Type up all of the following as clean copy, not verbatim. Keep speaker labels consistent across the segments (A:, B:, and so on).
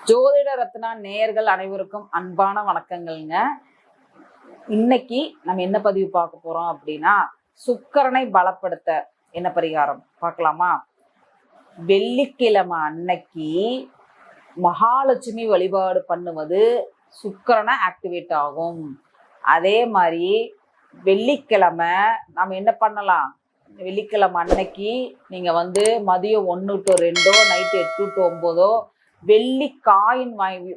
A: ஜோதிட ரத்னா நேயர்கள் அனைவருக்கும் அன்பான வணக்கங்கள்ங்க. இன்னைக்கு நம்ம என்ன பதிவு பார்க்க போறோம் அப்படின்னா, சுக்கிரனை பலப்படுத்த என்ன பரிகாரம் பார்க்கலாமா? வெள்ளிக்கிழமை அன்னைக்கு மகாலட்சுமி வழிபாடு பண்ணுவது சுக்கிரனை ஆக்டிவேட் ஆகும். அதே மாதிரி வெள்ளிக்கிழமை நம்ம என்ன பண்ணலாம்? வெள்ளிக்கிழமை அன்னைக்கு நீங்க மதியம் 1 to 2 நைட்டு 8 to 9 வெள்ளி காயின்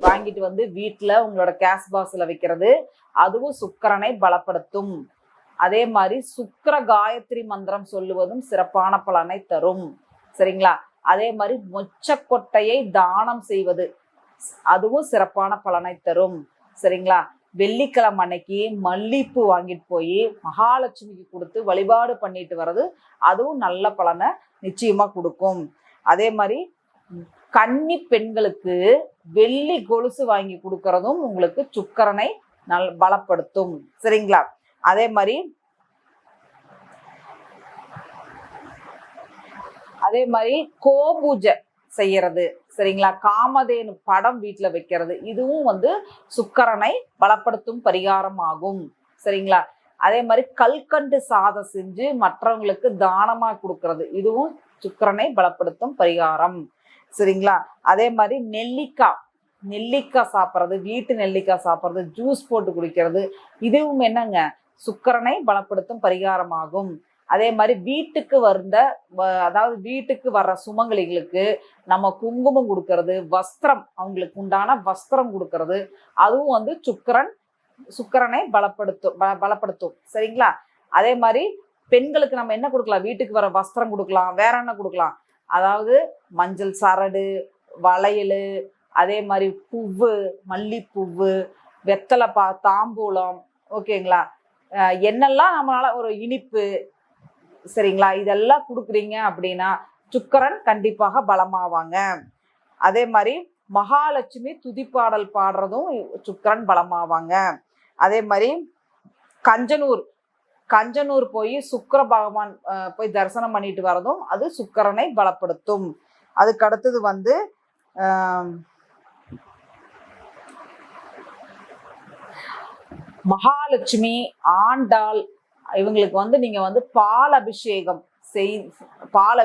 A: வாங்கிட்டு வீட்டில் உங்களோட கேஷ் பாக்ஸில் வைக்கிறது, அதுவும் சுக்கிரனை பலப்படுத்தும். அதே மாதிரி சுக்கிர காயத்ரி மந்திரம் சொல்லுவதும் சிறப்பான பலனை தரும். சரிங்களா? அதே மாதிரி மொச்சக்கொட்டையை தானம் செய்வது அதுவும் சிறப்பான பலனை தரும். சரிங்களா? வெள்ளிக்கிழமை அன்னைக்கு மல்லிப்பூ வாங்கிட்டு போய் மகாலட்சுமிக்கு கொடுத்து வழிபாடு பண்ணிட்டு வர்றது அதுவும் நல்ல பலனை நிச்சயமா கொடுக்கும். அதே மாதிரி கன்னி பெண்களுக்கு வெள்ளி கொலுசு வாங்கி கொடுக்கறதும் உங்களுக்கு சுக்கிரனை பலப்படுத்தும். சரிங்களா? அதே மாதிரி கோபூஜை செய்யறது, சரிங்களா? காமதேனு படம் வீட்டுல வைக்கிறது, இதுவும் சுக்கிரனை பலப்படுத்தும் பரிகாரம் ஆகும். சரிங்களா? அதே மாதிரி கல்கண்டு சாதம் செஞ்சு மற்றவங்களுக்கு தானமா கொடுக்கறது, இதுவும் சுக்கிரனை பலப்படுத்தும் பரிகாரம். சரிங்களா? அதே மாதிரி நெல்லிக்காய் சாப்பிட்றது, வீட்டு நெல்லிக்காய் சாப்பிட்றது, ஜூஸ் போட்டு குடிக்கிறது, இதுவும் என்னங்க சுக்கிரனை பலப்படுத்தும் பரிகாரமாகும். அதே மாதிரி வீட்டுக்கு வீட்டுக்கு வர்ற சுமங்கலிகளுக்கு நம்ம குங்குமம் கொடுக்கறது, வஸ்திரம், அவங்களுக்கு உண்டான வஸ்திரம் கொடுக்கறது, அதுவும் சுக்கிரனை பலப்படுத்தும். சரிங்களா? அதே மாதிரி பெண்களுக்கு நம்ம என்ன கொடுக்கலாம்? வீட்டுக்கு வர வஸ்திரம் கொடுக்கலாம். வேற என்ன கொடுக்கலாம்? அதாவது மஞ்சள் சரடு, வளையல், அதே மாதிரி பூவு, மல்லிப்பூவு, வெத்தலை தாம்பூலம், ஓகேங்களா? என்னெல்லாம் நம்மளால ஒரு இனிப்பு, சரிங்களா, இதெல்லாம் கொடுக்குறீங்க அப்படின்னா சுக்கிரன் கண்டிப்பாக பலமாவாங்க. அதே மாதிரி மகாலட்சுமி துதிப்பாடல் பாடுறதும் சுக்கிரன் பலமாவாங்க. அதே மாதிரி கஞ்சனூர் போய் சுக்கிர பகவான் போய் தரிசனம் பண்ணிட்டு வரதும் அது சுக்கிரனை பலப்படுத்தும். அதுக்கு அடுத்தது மகாலட்சுமி, ஆண்டாள், இவங்களுக்கு நீங்க பால்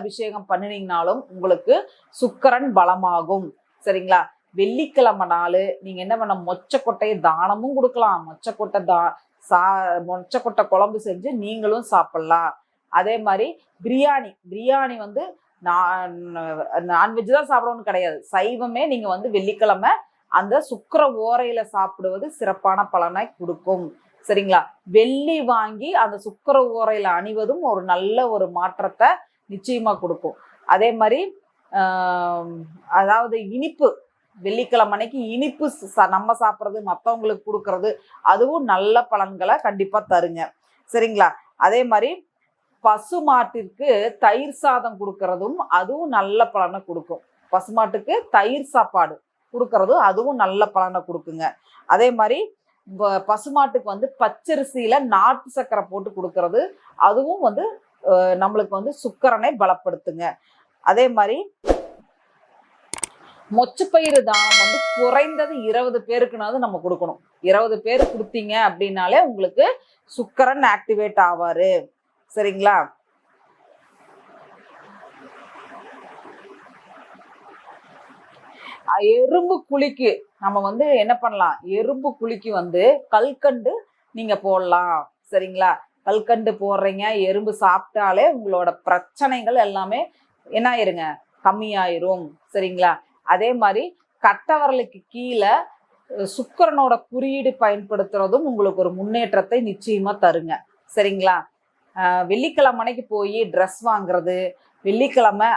A: அபிஷேகம் பண்ணினீங்கனாலும் உங்களுக்கு சுக்கிரன் பலமாகும். சரிங்களா? வெள்ளிக்கிழமை நாள் நீங்க என்ன பண்ண, மொச்சக்கொட்டையை தானமும் கொடுக்கலாம். மொச்சக்கொட்டை குழம்பு செஞ்சு நீங்களும் சாப்பிடலாம். அதே மாதிரி பிரியாணி நான்வெஜ் தான் சாப்பிடணும்னு கிடையாது, சைவமே நீங்க வெள்ளிக்கிழமை அந்த சுக்கிர ஓரையில சாப்பிடுவது சிறப்பான பலனை கொடுக்கும். சரிங்களா? வெள்ளி வாங்கி அந்த சுக்கிர ஓரையில அணிவதும் ஒரு நல்ல ஒரு மாற்றத்தை நிச்சயமா கொடுக்கும். அதே மாதிரி அதாவது இனிப்பு, வெள்ளிக்கிழமை அன்னைக்கு இனிப்பு நம்ம சாப்பிட்றது, மற்றவங்களுக்கு கொடுக்கறது, அதுவும் நல்ல பலன்களை கண்டிப்பா தருங்க. சரிங்களா? அதே மாதிரி பசுமாட்டிற்கு தயிர் சாதம் கொடுக்கறதும் அதுவும் நல்ல பலனை கொடுக்கும். பசுமாட்டுக்கு தயிர் சாப்பாடு கொடுக்கறதும் அதுவும் நல்ல பலனை கொடுக்குங்க. அதே மாதிரி பசுமாட்டுக்கு பச்சரிசியில நாட்டு சக்கரை போட்டு கொடுக்கறது அதுவும் நம்மளுக்கு சுக்கிரனை பலப்படுத்துங்க. அதே மாதிரி மொச்சப்பயிறு தானம் குறைந்தது 20 பேருக்குனாவது நம்ம கொடுக்கணும். 20 பேர் கொடுத்தீங்க அப்படின்னாலே உங்களுக்கு சுக்கிரன் ஆக்டிவேட் ஆவாரு. சரிங்களா? எறும்பு குழிக்கு நம்ம என்ன பண்ணலாம்? எறும்பு குழிக்கு கல்கண்டு நீங்க போடலாம். சரிங்களா? கல்கண்டு போடுறீங்க, எறும்பு சாப்பிட்டாலே உங்களோட பிரச்சனைகள் எல்லாமே என்ன ஆயிருங்க, கம்மியாயிரும். சரிங்களா? அதே மாதிரி கட்டவரலுக்கு கீழே சுக்கிரனோட குறியீடு பயன்படுத்துறதும் உங்களுக்கு ஒரு முன்னேற்றத்தை நிச்சயமா தருங்க. சரிங்களா? வெள்ளிக்கிழமை அன்னைக்கு போய் ட்ரெஸ் வாங்குறது, வெள்ளிக்கிழமை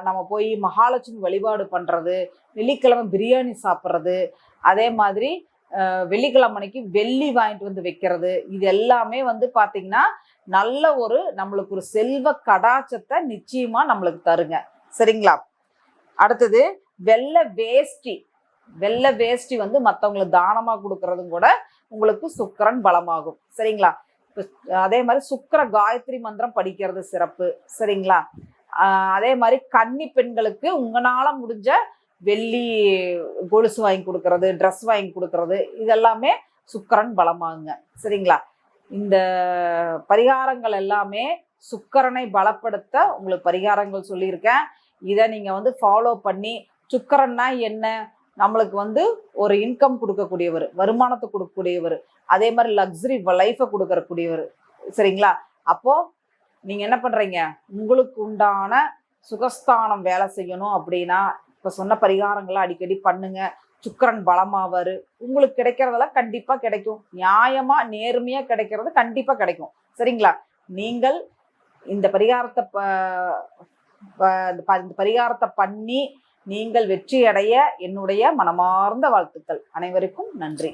A: நம்ம போய் மகாலட்சுமி வழிபாடு பண்றது, வெள்ளிக்கிழமை பிரியாணி சாப்பிட்றது, அதே மாதிரி வெள்ளிக்கிழமை அன்னைக்கு வெள்ளி வாங்கிட்டு வைக்கிறது, இது எல்லாமே பார்த்தீங்கன்னா நல்ல ஒரு நம்மளுக்கு ஒரு செல்வ கடாச்சத்தை நிச்சயமா நம்மளுக்கு தருங்க. சரிங்களா? அடுத்தது வெள்ளை வேஷ்டி மற்றவங்களுக்கு தானமா கொடுக்கறதும் கூட உங்களுக்கு சுக்கிரன் பலமாகும். சரிங்களா? அதே மாதிரி சுக்கிர காயத்ரி மந்திரம் படிக்கிறது சிறப்பு. சரிங்களா? அதே மாதிரி கன்னி பெண்களுக்கு உங்களால முடிஞ்ச வெள்ளி கொலுசு வாங்கி கொடுக்கறது, ட்ரெஸ் வாங்கி கொடுக்கறது, இதெல்லாமே சுக்கிரன் பலமாகுங்க. சரிங்களா? இந்த பரிகாரங்கள் எல்லாமே சுக்கிரனை பலப்படுத்த உங்களுக்கு பரிகாரங்கள் சொல்லியிருக்கேன். இதை நீங்க ஃபாலோ பண்ணி, சுக்கிரன்னா என்ன? நம்மளுக்கு ஒரு இன்கம் கொடுக்கக்கூடியவர், வருமானத்தை கொடுக்கக்கூடியவர், அதே மாதிரி லக்ஸரி லைஃபை கொடுக்கக்கூடியவர். சரிங்களா? அப்போ நீங்க என்ன பண்றீங்க? உங்களுக்கு உண்டான சுகஸ்தானம் வேலை செய்யணும் அப்படின்னா இப்ப சொன்ன பரிகாரங்களை அடிக்கடி பண்ணுங்க. சுக்கிரன் பலமாவாரு. உங்களுக்கு கிடைக்கிறதெல்லாம் கண்டிப்பா கிடைக்கும். நியாயமா நேர்மையா கிடைக்கிறது கண்டிப்பா கிடைக்கும். சரிங்களா? நீங்கள் இந்த பரிகாரத்தை பண்ணி நீங்கள் வெற்றி அடைய என்னுடைய மனமார்ந்த வாழ்த்துக்கள். அனைவருக்கும் நன்றி.